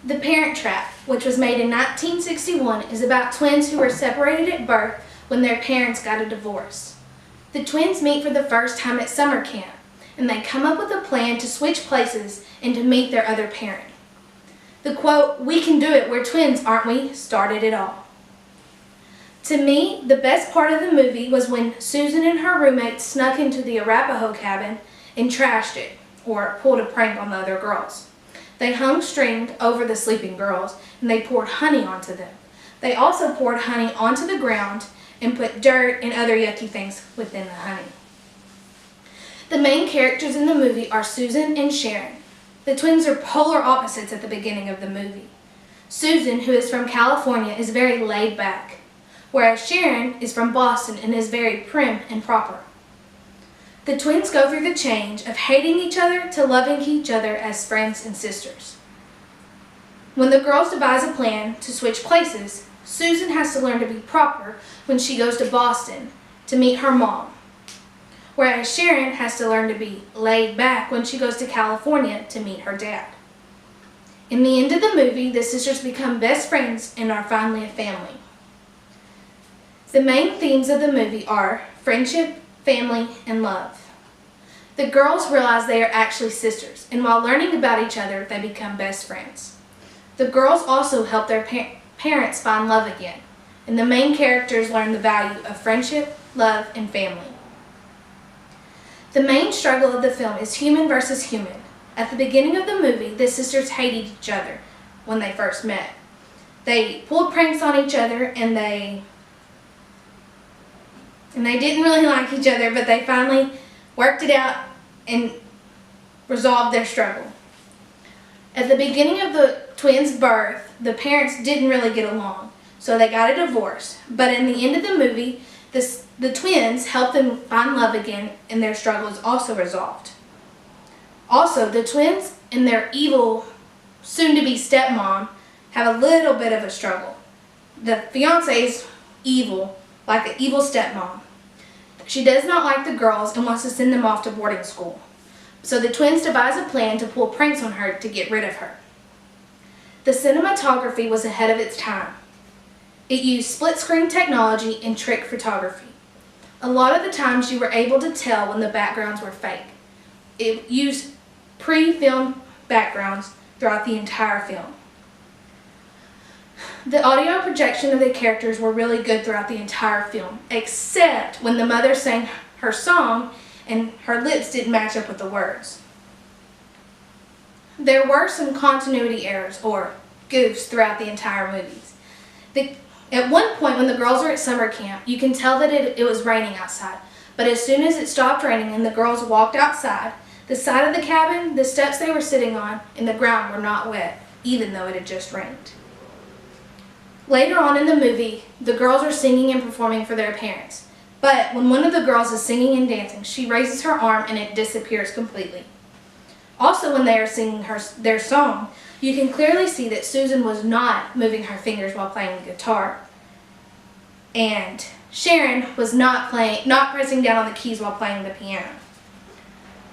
The Parent Trap, which was made in 1961, is about twins who were separated at birth when their parents got a divorce. The twins meet for the first time at summer camp, and they come up with a plan to switch places and to meet their other parent. The quote, "We can do it, we're twins, aren't we?" started it all. To me, the best part of the movie was when Susan and her roommate snuck into the Arapaho cabin and trashed it, or pulled a prank on the other girls. They hung string over the sleeping girls, and they poured honey onto them. They also poured honey onto the ground and put dirt and other yucky things within the honey. The main characters in the movie are Susan and Sharon. The twins are polar opposites at the beginning of the movie. Susan, who is from California, is very laid back, whereas Sharon is from Boston and is very prim and proper. The twins go through the change of hating each other to loving each other as friends and sisters. When the girls devise a plan to switch places, Susan has to learn to be proper when she goes to Boston to meet her mom, whereas Sharon has to learn to be laid back when she goes to California to meet her dad. In the end of the movie, the sisters become best friends and are finally a family. The main themes of the movie are friendship, family, and love. The girls realize they are actually sisters, and while learning about each other, they become best friends. The girls also help their parents find love again, and the main characters learn the value of friendship, love, and family. The main struggle of the film is human versus human. At the beginning of the movie, the sisters hated each other when they first met. They pulled pranks on each other, and they didn't really like each other, but they finally worked it out and resolved their struggle. At the beginning of the twins' birth, the parents didn't really get along, so they got a divorce. But in the end of the movie, the twins helped them find love again, and their struggle is also resolved. Also, the twins and their evil, soon-to-be stepmom have a little bit of a struggle. The fiancé is evil, like an evil stepmom. She does not like the girls and wants to send them off to boarding school. So the twins devise a plan to pull pranks on her to get rid of her. The cinematography was ahead of its time. It used split-screen technology and trick photography. A lot of the times you were able to tell when the backgrounds were fake. It used pre-filmed backgrounds throughout the entire film. The audio projection of the characters were really good throughout the entire film, except when the mother sang her song and her lips didn't match up with the words. There were some continuity errors or goofs throughout the entire movies. At one point when the girls are at summer camp, you can tell that it was raining outside, but as soon as it stopped raining and the girls walked outside, the side of the cabin, the steps they were sitting on, and the ground were not wet, even though it had just rained. Later on in the movie, the girls are singing and performing for their parents. But when one of the girls is singing and dancing, she raises her arm and it disappears completely. Also, when they are singing their song, you can clearly see that Susan was not moving her fingers while playing the guitar. And Sharon was not pressing down on the keys while playing the piano.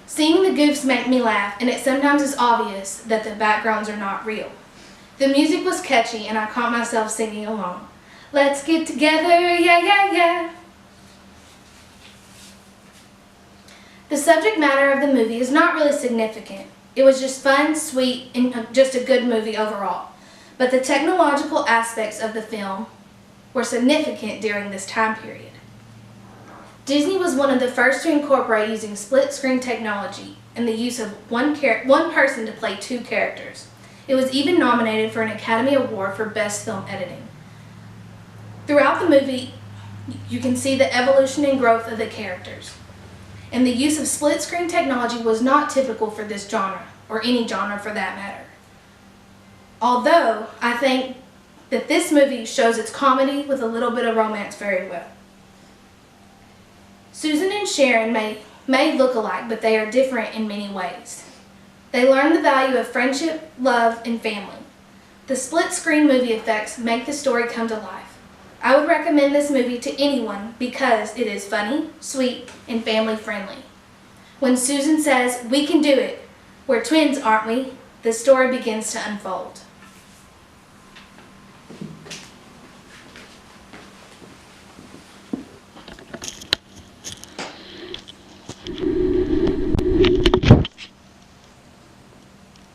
Seeing the goofs make me laugh, and it sometimes is obvious that the backgrounds are not real. The music was catchy, and I caught myself singing along. Let's get together, yeah, yeah, yeah. The subject matter of the movie is not really significant. It was just fun, sweet, and just a good movie overall. But the technological aspects of the film were significant during this time period. Disney was one of the first to incorporate using split-screen technology and the use of one person to play two characters. It was even nominated for an Academy Award for Best Film Editing. Throughout the movie, you can see the evolution and growth of the characters. And the use of split-screen technology was not typical for this genre, or any genre for that matter. Although, I think that this movie shows its comedy with a little bit of romance very well. Susan and Sharon may look alike, but they are different in many ways. They learn the value of friendship, love, and family. The split-screen movie effects make the story come to life. I would recommend this movie to anyone because it is funny, sweet, and family-friendly. When Susan says, "We can do it, we're twins, aren't we?" the story begins to unfold.